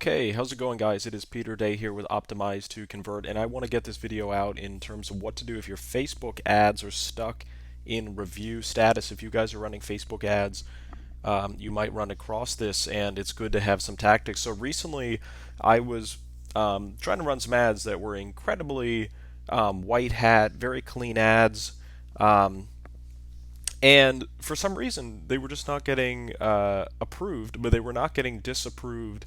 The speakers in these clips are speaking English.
Okay, how's it going, guys? It is Peter Day here with Optimize to Convert, and I want to get this video out in terms of what to do if your Facebook ads are stuck in review status. If you guys are running Facebook ads, you might run across this, and it's good to have some tactics. So recently, I was trying to run some ads that were incredibly white hat, very clean ads. Um, and for some reason, they were just not getting approved, but they were not getting disapproved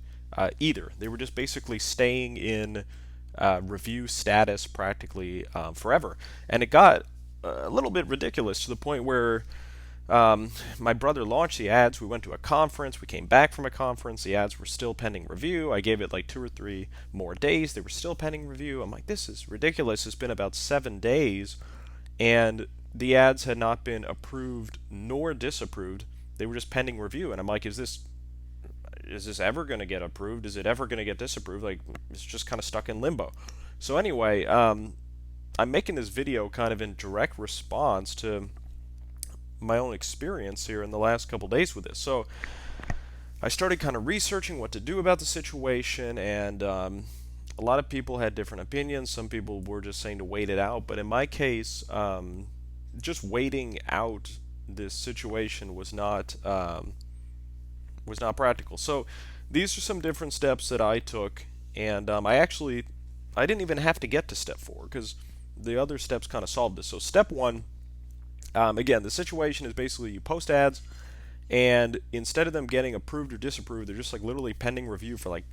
either. They were just basically staying in review status practically forever. And it got a little bit ridiculous to the point where my brother launched the ads. We went to a conference. We came back from a conference. The ads were still pending review. I gave it like 2 or 3 more days. They were still pending review. I'm like, this is ridiculous. It's been about 7 days, and the ads had not been approved nor disapproved. They were just pending review. And I'm like, is this ever going to get approved? Is it ever going to get disapproved? Like, it's just kind of stuck in limbo. So anyway, I'm making this video kind of in direct response to my own experience here in the last couple days with this. So I started kind of researching what to do about the situation, and a lot of people had different opinions. Some people were just saying to wait it out, but in my case, just waiting out this situation was not practical. So these are some different steps that I took, and I didn't even have to get to step 4 because the other steps kind of solved this. So step 1, again, the situation is basically you post ads, and instead of them getting approved or disapproved, they're just like literally pending review for like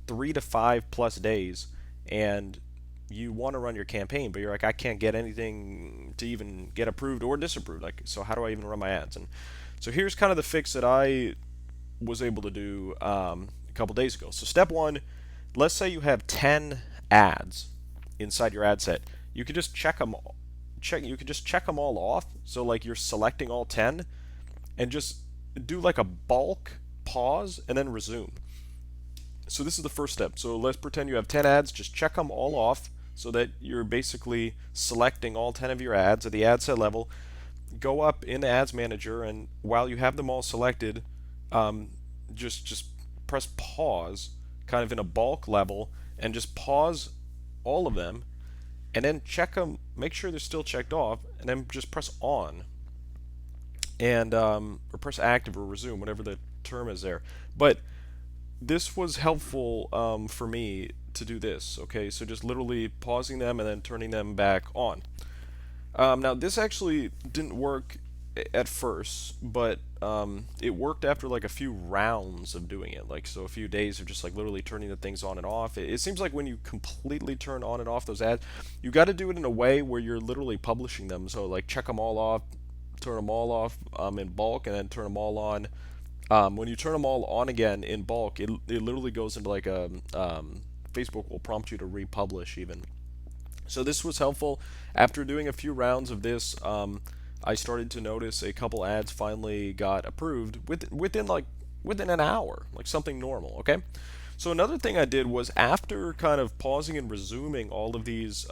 3 to 5 plus days, and you want to run your campaign, but you're like, I can't get anything to even get approved or disapproved. Like, so how do I even run my ads? And so here's kind of the fix that I was able to do a couple days ago. So step 1, let's say you have 10 ads inside your ad set. You could just check them. You could just check them all off. So like you're selecting all 10, and just do like a bulk pause and then resume. So this is the first step. So let's pretend you have 10 ads. Just check them all off so that you're basically selecting all 10 of your ads at the ad set level. Go up in the Ads Manager, and while you have them all selected, just press pause, kind of in a bulk level, and just pause all of them, and then check them. Make sure they're still checked off, and then just press on, and or press active or resume, whatever the term is there. But this was helpful for me to do this. Okay, so just literally pausing them and then turning them back on. Now this actually didn't work at first, but it worked after like a few rounds of doing it. Like, so a few days of just like literally turning the things on and off. It seems like when you completely turn on and off those ads, you got to do it in a way where you're literally publishing them. So like check them all off, turn them all off in bulk, and then turn them all on. When you turn them all on again in bulk, it literally goes into like a Facebook will prompt you to republish even. So this was helpful. After doing a few rounds of this, I started to notice a couple ads finally got approved within an hour, like something normal. Okay. So another thing I did was, after kind of pausing and resuming all of these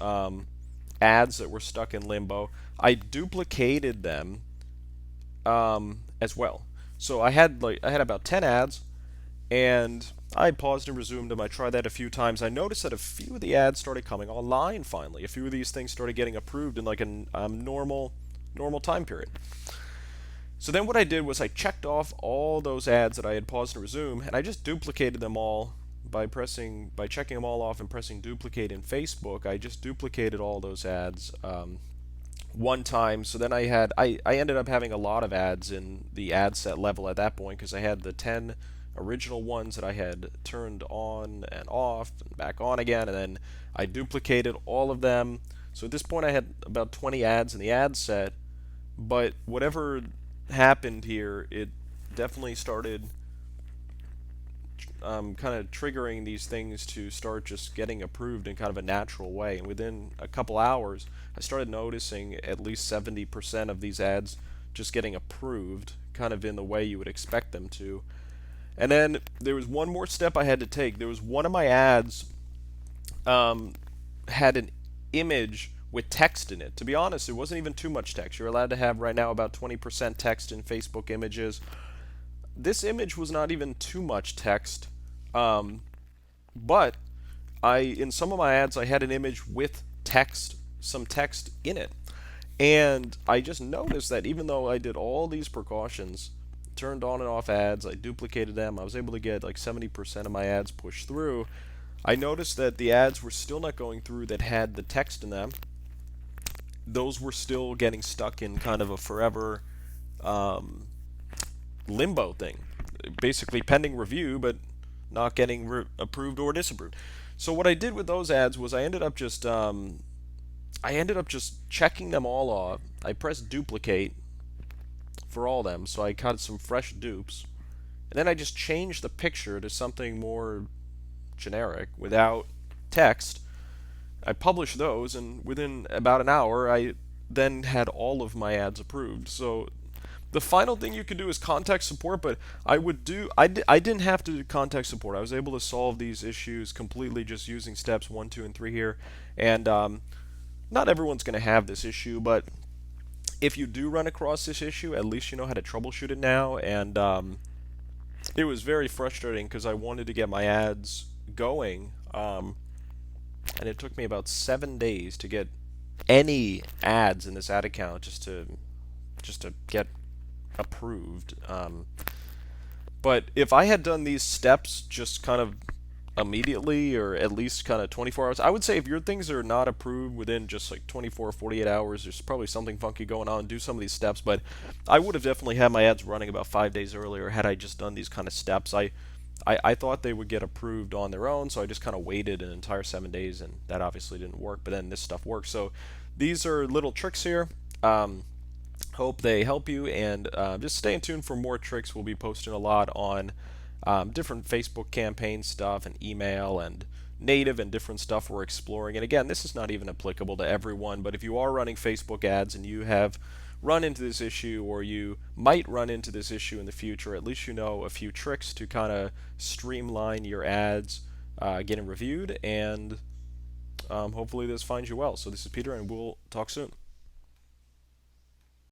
ads that were stuck in limbo, I duplicated them as well. So I had about 10 ads, and I paused and resumed them. I tried that a few times. I noticed that a few of the ads started coming online finally. A few of these things started getting approved in like a normal time period. So then what I did was I checked off all those ads that I had paused and resume, and I just duplicated them all by checking them all off and pressing duplicate in Facebook. I just duplicated all those ads one time. So then I ended up having a lot of ads in the ad set level at that point, because I had the 10 original ones that I had turned on and off and back on again, and then I duplicated all of them. So at this point I had about 20 ads in the ad set, but whatever happened here, it definitely started kind of triggering these things to start just getting approved in kind of a natural way. And within a couple hours, I started noticing at least 70% of these ads just getting approved, kind of in the way you would expect them to. And then there was one more step I had to take. There was one of my ads had an image with text in it. To be honest, it wasn't even too much text. You're allowed to have right now about 20% text in Facebook images. This image was not even too much text, But in some of my ads, I had an image with text, some text in it. And I just noticed that even though I did all these precautions, turned on and off ads, I duplicated them, I was able to get like 70% of my ads pushed through. I noticed that the ads were still not going through that had the text in them. Those were still getting stuck in kind of a forever um, limbo thing, basically pending review, but not getting approved or disapproved. So what I did with those ads was I ended up just checking them all off. I pressed duplicate for all of them, so I got some fresh dupes, and then I just changed the picture to something more generic without text. I published those, and within about an hour, I then had all of my ads approved. So the final thing you could do is contact support, but I didn't have to do contact support. I was able to solve these issues completely just using steps 1, 2, and 3 here. And not everyone's going to have this issue, but if you do run across this issue, at least you know how to troubleshoot it now. And it was very frustrating because I wanted to get my ads going, and it took me about 7 days to get any ads in this ad account just to get approved. But if I had done these steps just kind of immediately or at least kind of 24 hours, I would say if your things are not approved within just like 24 or 48 hours, there's probably something funky going on. Do some of these steps, but I would have definitely had my ads running about 5 days earlier had I just done these kind of steps. I thought they would get approved on their own, so I just kind of waited an entire 7 days, and that obviously didn't work. But then this stuff works. So these are little tricks here. Hope they help you, and just stay in tune for more tricks. We'll be posting a lot on different Facebook campaign stuff and email and native and different stuff we're exploring. And again, this is not even applicable to everyone, but if you are running Facebook ads and you have run into this issue or you might run into this issue in the future, at least you know a few tricks to kind of streamline your ads getting reviewed, and hopefully this finds you well. So this is Peter, and we'll talk soon.